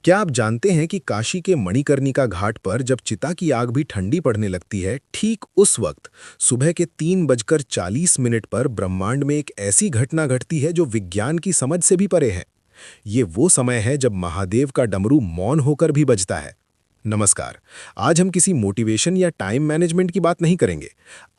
क्या आप जानते हैं कि काशी के मणिकर्णिका घाट पर जब चिता की आग भी ठंडी पड़ने लगती है, ठीक उस वक्त सुबह के 3:40 पर ब्रह्मांड में एक ऐसी घटना घटती है जो विज्ञान की समझ से भी परे है। ये वो समय है जब महादेव का डमरू मौन होकर भी बजता है। नमस्कार। आज हम किसी मोटिवेशन या टाइम मैनेजमेंट की बात नहीं करेंगे।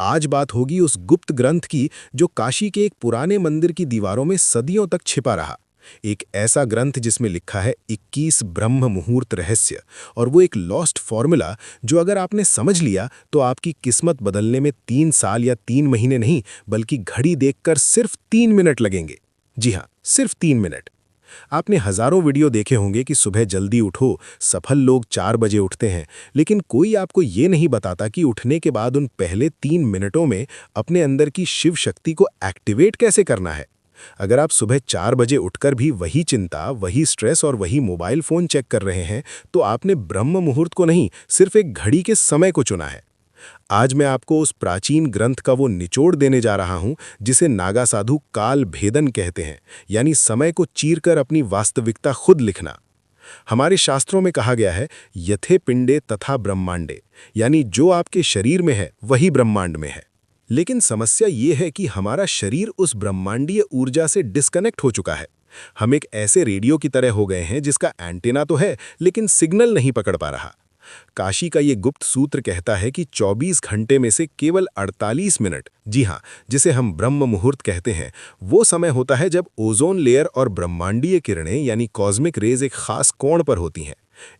आज बात होगी उस गुप्त ग्रंथ की जो काशी के एक पुराने मंदिर की दीवारों में सदियों तक छिपा रहा। एक ऐसा ग्रंथ जिसमें लिखा है 21 ब्रह्म मुहूर्त रहस्य, और वो एक लॉस्ट फॉर्मूला जो अगर आपने समझ लिया तो आपकी किस्मत बदलने में 3 साल या 3 महीने नहीं बल्कि घड़ी देखकर सिर्फ 3 मिनट लगेंगे। जी हाँ, सिर्फ 3 मिनट। आपने हजारों वीडियो देखे होंगे कि सुबह जल्दी उठो, सफल लोग 4 बजे उठते हैं, लेकिन कोई आपको ये नहीं बताता कि उठने के बाद उन पहले 3 मिनटों में अपने अंदर की शिव शक्ति को एक्टिवेट कैसे करना है। अगर आप सुबह 4 बजे उठकर भी वही चिंता, वही स्ट्रेस और वही मोबाइल फोन चेक कर रहे हैं, तो आपने ब्रह्म मुहूर्त को नहीं, सिर्फ एक घड़ी के समय को चुना है। आज मैं आपको उस प्राचीन ग्रंथ का वो निचोड़ देने जा रहा हूं जिसे नागा साधु काल भेदन कहते हैं, यानी समय को चीरकर अपनी वास्तविकता खुद लिखना। हमारे शास्त्रों में कहा गया है, यथे पिंडे तथा ब्रह्मांडे, यानी जो आपके शरीर में है वही ब्रह्मांड में है। लेकिन समस्या ये है कि हमारा शरीर उस ब्रह्मांडीय ऊर्जा से डिस्कनेक्ट हो चुका है। हम एक ऐसे रेडियो की तरह हो गए हैं जिसका एंटीना तो है लेकिन सिग्नल नहीं पकड़ पा रहा। काशी का ये गुप्त सूत्र कहता है कि 24 घंटे में से केवल 48 मिनट, जी हाँ, जिसे हम ब्रह्म मुहूर्त कहते हैं, वो समय होता है जब ओजोन लेयर और ब्रह्मांडीय किरणें यानी कॉस्मिक रेज एक खास कोण पर होती हैं।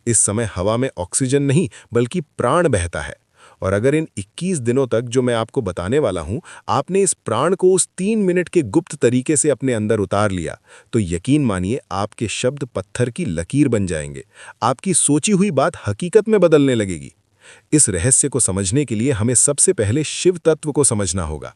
इस समय हवा में ऑक्सीजन नहीं बल्कि प्राण बहता है। और अगर इन 21 दिनों तक जो मैं आपको बताने वाला हूं, आपने इस प्राण को उस 3 मिनट के गुप्त तरीके से अपने अंदर उतार लिया, तो यकीन मानिए आपके शब्द पत्थर की लकीर बन जाएंगे। आपकी सोची हुई बात हकीकत में बदलने लगेगी। इस रहस्य को समझने के लिए हमें सबसे पहले शिव तत्व को समझना होगा।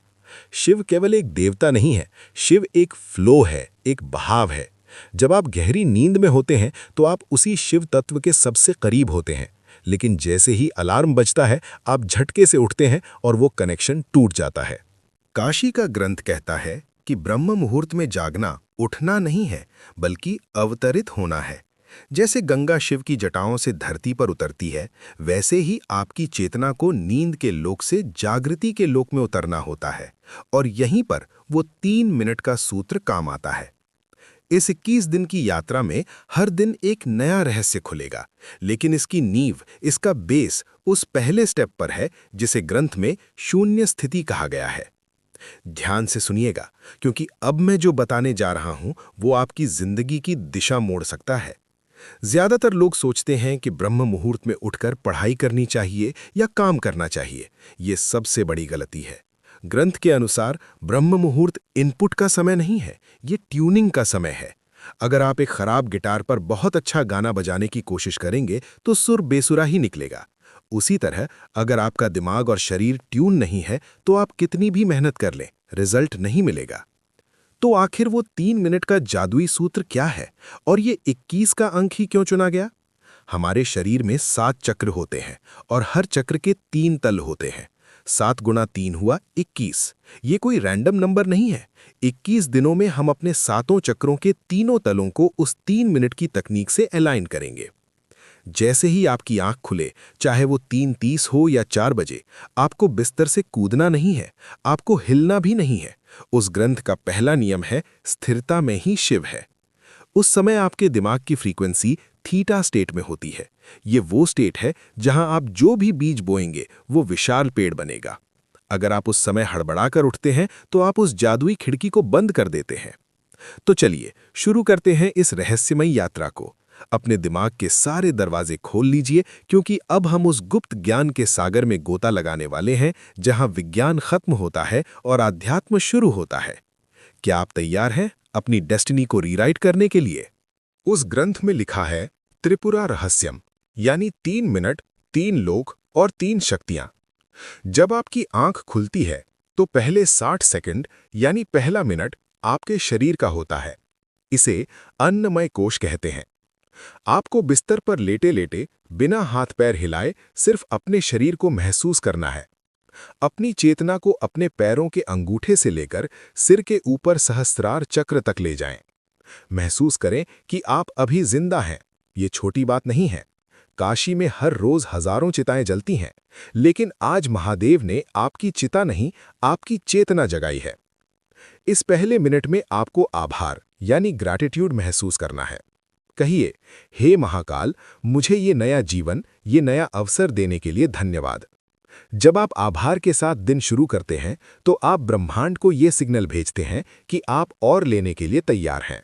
शिव केवल एक देवता नहीं है, शिव एक फ्लो है, एक बहाव है। जब आप गहरी नींद में होते हैं तो आप उसी शिव तत्व के सबसे करीब होते हैं, लेकिन जैसे ही अलार्म बजता है आप झटके से उठते हैं और वो कनेक्शन टूट जाता है। काशी का ग्रंथ कहता है कि ब्रह्म मुहूर्त में जागना उठना नहीं है बल्कि अवतरित होना है। जैसे गंगा शिव की जटाओं से धरती पर उतरती है, वैसे ही आपकी चेतना को नींद के लोक से जागृति के लोक में उतरना होता है, और यहीं पर वो 3 मिनट का सूत्र काम आता है। इस 21 दिन की यात्रा में हर दिन एक नया रहस्य खुलेगा, लेकिन इसकी नींव, इसका बेस उस पहले स्टेप पर है जिसे ग्रंथ में शून्य स्थिति कहा गया है। ध्यान से सुनिएगा, क्योंकि अब मैं जो बताने जा रहा हूं वो आपकी जिंदगी की दिशा मोड़ सकता है। ज्यादातर लोग सोचते हैं कि ब्रह्म मुहूर्त में उठकर पढ़ाई करनी चाहिए या काम करना चाहिए। ये सबसे बड़ी गलती है। ग्रंथ के अनुसार ब्रह्म मुहूर्त इनपुट का समय नहीं है, ये ट्यूनिंग का समय है। अगर आप एक खराब गिटार पर बहुत अच्छा गाना बजाने की कोशिश करेंगे तो सुर बेसुरा ही निकलेगा। उसी तरह अगर आपका दिमाग और शरीर ट्यून नहीं है तो आप कितनी भी मेहनत कर लें, रिजल्ट नहीं मिलेगा। तो आखिर वो 3 मिनट का जादुई सूत्र क्या है, और ये 21 का अंक ही क्यों चुना गया? हमारे शरीर में 7 चक्र होते हैं और हर चक्र के 3 तल होते हैं। 7 गुणा 3 हुआ 21। ये कोई रैंडम नंबर नहीं है। 21 दिनों में हम अपने 7 चक्रों के तीनों तलों को उस 3 मिनट की तकनीक से अलाइन करेंगे। जैसे ही आपकी आंख खुले, चाहे वो 3:30 हो या 4 बजे, आपको बिस्तर से कूदना नहीं है, आपको हिलना भी नहीं है। उस ग्रंथ का पहला नियम है, स्थिरता में ही शिव है। उस समय आपके दिमाग की फ्रीक्वेंसी थीटा स्टेट में होती है। ये वो स्टेट है जहां आप जो भी बीज बोएंगे वो विशाल पेड़ बनेगा। अगर आप उस समय हड़बड़ाकर उठते हैं तो आप उस जादुई खिड़की को बंद कर देते हैं। तो चलिए शुरू करते हैं इस रहस्यमयी यात्रा को। अपने दिमाग के सारे दरवाजे खोल लीजिए, क्योंकि अब हम उस गुप्त ज्ञान के सागर में गोता लगाने वाले हैं जहां विज्ञान खत्म होता है और आध्यात्म शुरू होता है। क्या आप तैयार हैं अपनी डेस्टिनी को रीराइट करने के लिए? उस ग्रंथ में लिखा है त्रिपुरा रहस्यम, यानी 3 मिनट, 3 लोक और 3 शक्तियां। जब आपकी आंख खुलती है तो पहले 60 सेकंड यानी पहला मिनट आपके शरीर का होता है। इसे अन्नमय कोश कहते हैं। आपको बिस्तर पर लेटे लेटे बिना हाथ पैर हिलाए सिर्फ अपने शरीर को महसूस करना है। अपनी चेतना को अपने पैरों के अंगूठे से लेकर सिर के ऊपर सहस्त्रार चक्र तक ले जाएं। महसूस करें कि आप अभी जिंदा हैं। ये छोटी बात नहीं है। काशी में हर रोज हजारों चिताएं जलती हैं, लेकिन आज महादेव ने आपकी चिता नहीं, आपकी चेतना जगाई है। इस पहले मिनट में आपको आभार यानी ग्रैटिट्यूड महसूस करना है। कहिए, हे महाकाल, मुझे ये नया जीवन, ये नया अवसर देने के लिए धन्यवाद। जब आप आभार के साथ दिन शुरू करते हैं, तो आप ब्रह्मांड को ये सिग्नल भेजते हैं कि आप और लेने के लिए तैयार हैं।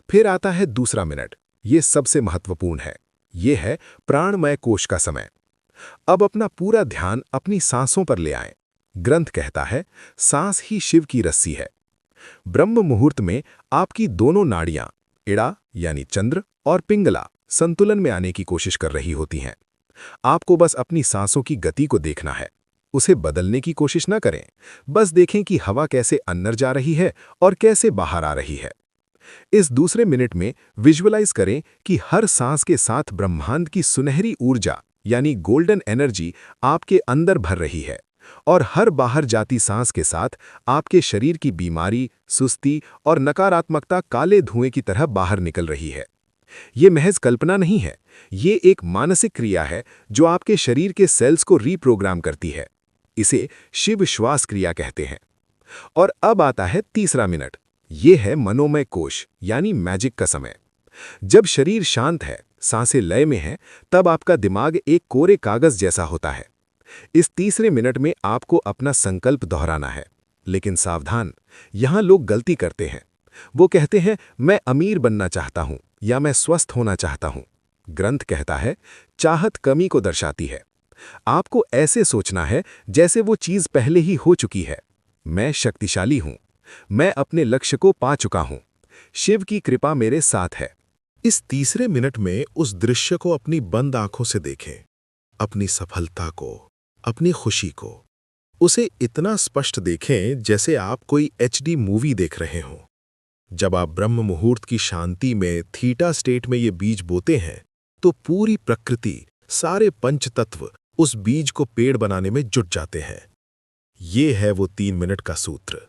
फिर आता है दूसरा मिनट। ये सबसे महत्वपूर्ण है। ये है प्राणमय कोश का समय। अब अपना पूरा ध्यान अपनी सांसों पर ले आएं। ग्रंथ कहता है, सांस ही शिव की रस्सी है। ब्रह्म मुहूर्त में आपकी दोनों नाड़ियां, इड़ा यानी चंद्र और पिंगला, संतुलन में आने की कोशिश कर रही होती हैं। आपको बस अपनी सांसों की गति को देखना है। उसे बदलने की कोशिश न करें। बस देखें कि हवा कैसे अंदर जा रही है और कैसे बाहर आ रही है। इस दूसरे मिनट में विजुअलाइज करें कि हर सांस के साथ ब्रह्मांड की सुनहरी ऊर्जा यानी गोल्डन एनर्जी आपके अंदर भर रही है, और हर बाहर जाती सांस के साथ आपके शरीर की बीमारी, सुस्ती और नकारात्मकता काले धुएं की तरह बाहर निकल रही है। ये महज कल्पना नहीं है, ये एक मानसिक क्रिया है जो आपके शरीर के सेल्स को रीप्रोग्राम करती है। इसे शिव श्वास क्रिया कहते हैं। और अब आता है तीसरा मिनट। ये है मनोमय कोश यानी मैजिक का समय। जब शरीर शांत है, सांसें लय में हैं, तब आपका दिमाग एक कोरे कागज जैसा होता है। इस तीसरे मिनट में आपको अपना संकल्प दोहराना है। लेकिन सावधान, यहां लोग गलती करते हैं। वो कहते हैं, मैं अमीर बनना चाहता हूं या मैं स्वस्थ होना चाहता हूं। ग्रंथ कहता है, चाहत कमी को दर्शाती है। आपको ऐसे सोचना है जैसे वो चीज पहले ही हो चुकी है। मैं शक्तिशाली हूं, मैं अपने लक्ष्य को पा चुका हूं, शिव की कृपा मेरे साथ है। इस तीसरे मिनट में उस दृश्य को अपनी बंद आंखों से देखें, अपनी सफलता को, अपनी खुशी को। उसे इतना स्पष्ट देखें जैसे आप कोई एचडी मूवी देख रहे हों। जब आप ब्रह्म मुहूर्त की शांति में थीटा स्टेट में ये बीज बोते हैं, तो पूरी प्रकृति, सारे पंचतत्व उस बीज को पेड़ बनाने में जुट जाते हैं। ये है वो 3 मिनट का सूत्र।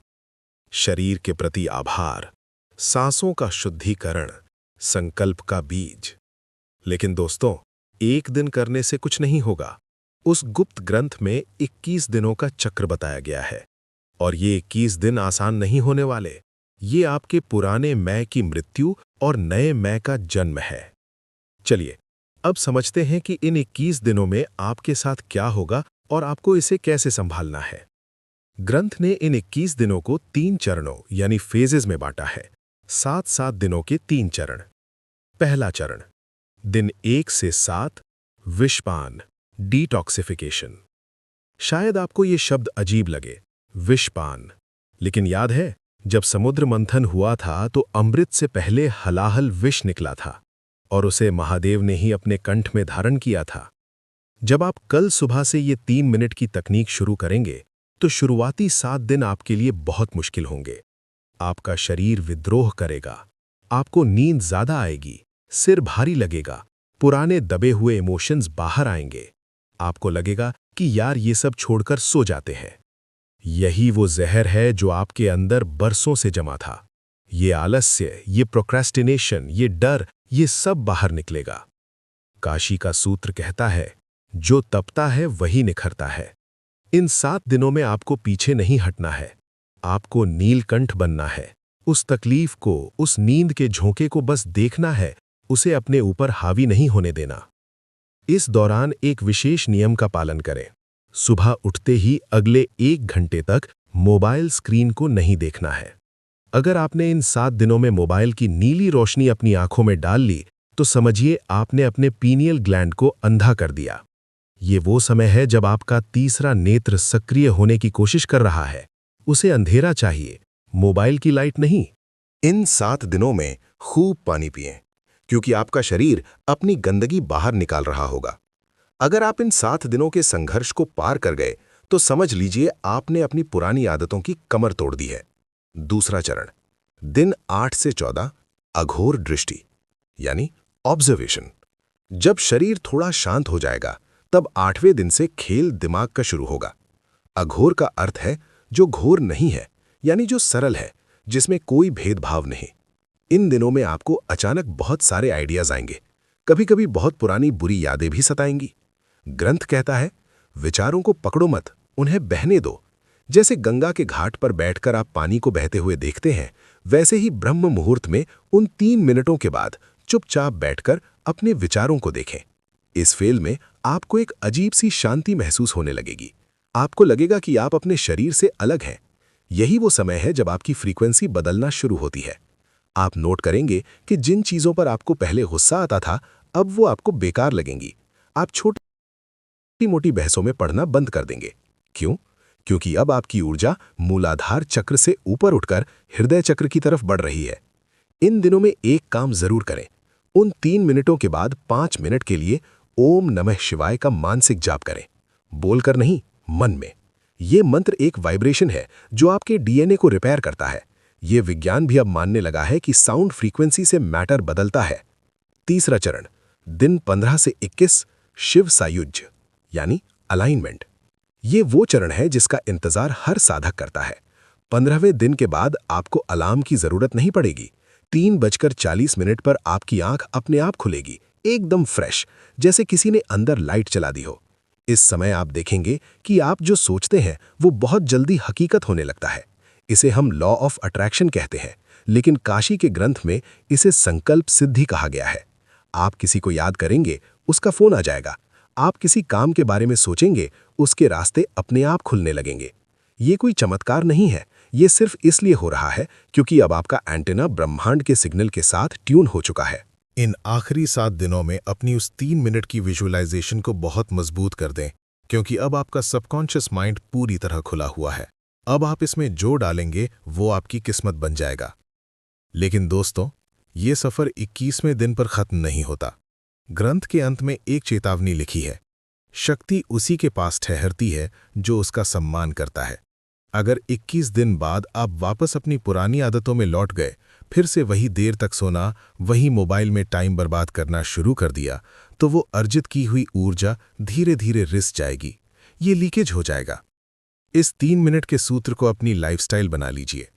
शरीर के प्रति आभार, सांसों का शुद्धिकरण, संकल्प का बीज। लेकिन दोस्तों, एक दिन करने से कुछ नहीं होगा। उस गुप्त ग्रंथ में 21 दिनों का चक्र बताया गया है, और ये 21 दिन आसान नहीं होने वाले। ये आपके पुराने मैं की मृत्यु और नए मैं का जन्म है। चलिए, अब समझते हैं कि इन 21 दिनों में आपके साथ क्या होगा और आपको इसे कैसे संभालना है। ग्रंथ ने इन 21 दिनों को 3 चरणों यानी फेजेस में बांटा है। 7-7 दिनों के 3 चरण। पहला चरण, दिन 1 से 7, विषपान, डिटॉक्सिफिकेशन। शायद आपको ये शब्द अजीब लगे, विषपान। लेकिन याद है, जब समुद्र मंथन हुआ था तो अमृत से पहले हलाहल विष निकला था, और उसे महादेव ने ही अपने कंठ में धारण किया था। जब आप कल सुबह से ये 3 मिनट की तकनीक शुरू करेंगे, तो शुरुआती 7 दिन आपके लिए बहुत मुश्किल होंगे। आपका शरीर विद्रोह करेगा, आपको नींद ज्यादा आएगी, सिर भारी लगेगा, पुराने दबे हुए इमोशंस बाहर आएंगे। आपको लगेगा कि यार ये सब छोड़कर सो जाते हैं। यही वो जहर है जो आपके अंदर बरसों से जमा था। ये आलस्य, ये प्रोक्रेस्टिनेशन, ये डर, ये सब बाहर निकलेगा। काशी का सूत्र कहता है, जो तपता है वही निखरता है। इन 7 दिनों में आपको पीछे नहीं हटना है। आपको नीलकंठ बनना है। उस तकलीफ को, उस नींद के झोंके को बस देखना है, उसे अपने ऊपर हावी नहीं होने देना। इस दौरान एक विशेष नियम का पालन करें। सुबह उठते ही अगले 1 घंटे तक मोबाइल स्क्रीन को नहीं देखना है। अगर आपने इन 7 दिनों में मोबाइल की नीली रोशनी अपनी आंखों में डाल ली, तो समझिए आपने अपने पीनियल ग्लैंड को अंधा कर दिया। ये वो समय है जब आपका तीसरा नेत्र सक्रिय होने की कोशिश कर रहा है। उसे अंधेरा चाहिए, मोबाइल की लाइट नहीं। इन 7 दिनों में खूब पानी पिएं, क्योंकि आपका शरीर अपनी गंदगी बाहर निकाल रहा होगा। अगर आप इन 7 दिनों के संघर्ष को पार कर गए, तो समझ लीजिए आपने अपनी पुरानी आदतों की कमर तोड़ दी है। दूसरा चरण, दिन 8 से 14, अघोर दृष्टि यानी ऑब्जर्वेशन। जब शरीर थोड़ा शांत हो जाएगा, तब 8वें दिन से खेल दिमाग का शुरू होगा। अघोर का अर्थ है जो घोर नहीं है, यानी जो सरल है, जिसमें कोई भेदभाव नहीं। इन दिनों में आपको अचानक बहुत सारे आइडियाज आएंगे। कभी कभी बहुत पुरानी बुरी यादें भी सताएंगी। ग्रंथ कहता है, विचारों को पकड़ो मत, उन्हें बहने दो। जैसे गंगा के घाट पर बैठकर आप पानी को बहते हुए देखते हैं, वैसे ही ब्रह्म मुहूर्त में उन 3 मिनटों के बाद चुपचाप बैठकर अपने विचारों को देखें। इस फेल में आपको एक अजीब सी शांति महसूस होने लगेगी। आपको लगेगा कि आप अपने शरीर से अलग हैं। यही वो समय है जब आपकी फ्रीक्वेंसी बदलना शुरू होती है। आप नोट करेंगे कि जिन चीजों पर आपको पहले गुस्सा आता था, अब वो आपको बेकार लगेंगी। आप छोटी मोटी बहसों में पढ़ना बंद कर देंगे। क्यों? क्योंकि अब आपकी ऊर्जा मूलाधार चक्र से ऊपर उठकर हृदय चक्र की तरफ बढ़ रही है। इन दिनों में एक काम जरूर करें। उन 3 मिनटों के बाद 5 मिनट के लिए ओम नमः शिवाय का मानसिक जाप करें। बोलकर नहीं, मन में। ये मंत्र एक वाइब्रेशन है जो आपके डीएनए को रिपेयर करता है। ये विज्ञान भी अब मानने लगा है कि साउंड फ्रीक्वेंसी से मैटर बदलता है। तीसरा चरण, दिन 15 से 21 शिव सायुज्य यानी अलाइनमेंट। ये वो चरण है जिसका इंतजार हर साधक करता है। 15वें दिन के बाद आपको अलार्म की जरूरत नहीं पड़ेगी। 3:40 पर आपकी आंख अपने आप खुलेगी, एकदम फ्रेश, जैसे किसी ने अंदर लाइट चला दी हो। इस समय आप देखेंगे कि आप जो सोचते हैं वो बहुत जल्दी हकीकत होने लगता है। इसे हम लॉ ऑफ अट्रैक्शन कहते हैं, लेकिन काशी के ग्रंथ में इसे संकल्प सिद्धि कहा गया है। आप किसी को याद करेंगे, उसका फोन आ जाएगा। आप किसी काम के बारे में सोचेंगे, उसके रास्ते अपने आप खुलने लगेंगे। ये कोई चमत्कार नहीं है, ये सिर्फ इसलिए हो रहा है क्योंकि अब आपका एंटेना ब्रह्मांड के सिग्नल के साथ ट्यून हो चुका है। इन आखिरी 7 दिनों में अपनी उस 3 मिनट की विजुअलाइजेशन को बहुत मजबूत कर दें, क्योंकि अब आपका सबकॉन्शियस माइंड पूरी तरह खुला हुआ है। अब आप इसमें जो डालेंगे वो आपकी किस्मत बन जाएगा। लेकिन दोस्तों, ये सफर 21वें दिन पर खत्म नहीं होता। ग्रंथ के अंत में एक चेतावनी लिखी है, शक्ति उसी के पास ठहरती है जो उसका सम्मान करता है। अगर 21 दिन बाद आप वापस अपनी पुरानी आदतों में लौट गए, फिर से वही देर तक सोना, वही मोबाइल में टाइम बर्बाद करना शुरू कर दिया, तो वो अर्जित की हुई ऊर्जा धीरे धीरे रिस जाएगी। ये लीकेज हो जाएगा। इस 3 मिनट के सूत्र को अपनी लाइफस्टाइल बना लीजिए।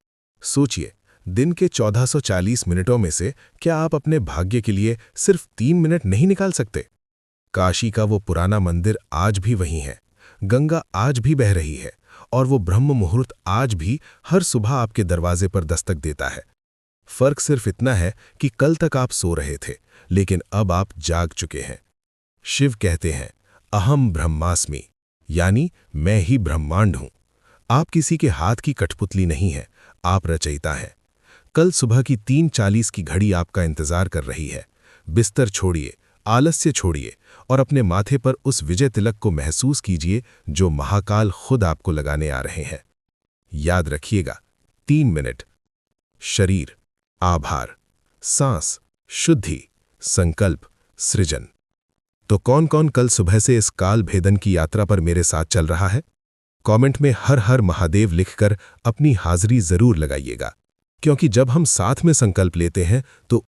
सोचिए, दिन के 1440 मिनटों में से क्या आप अपने भाग्य के लिए सिर्फ 3 मिनट नहीं निकाल सकते? काशी का वो पुराना मंदिर आज भी वही है, गंगा आज भी बह रही है, और वो ब्रह्म मुहूर्त आज भी हर सुबह आपके दरवाजे पर दस्तक देता है। फर्क सिर्फ इतना है कि कल तक आप सो रहे थे, लेकिन अब आप जाग चुके हैं। शिव कहते हैं, अहम ब्रह्मास्मि, यानी मैं ही ब्रह्मांड हूं। आप किसी के हाथ की कठपुतली नहीं है, आप रचयिता हैं। कल सुबह की 3:40 की घड़ी आपका इंतजार कर रही है। बिस्तर छोड़िए, आलस्य छोड़िए और अपने माथे पर उस विजय तिलक को महसूस कीजिए जो महाकाल खुद आपको लगाने आ रहे हैं। याद रखिएगा, 3 मिनट। शरीर, आभार, सांस, शुद्धि, संकल्प, सृजन। तो कौन कौन कल सुबह से इस काल भेदन की यात्रा पर मेरे साथ चल रहा है? कमेंट में हर हर महादेव लिखकर अपनी हाजिरी जरूर लगाइएगा, क्योंकि जब हम साथ में संकल्प लेते हैं तो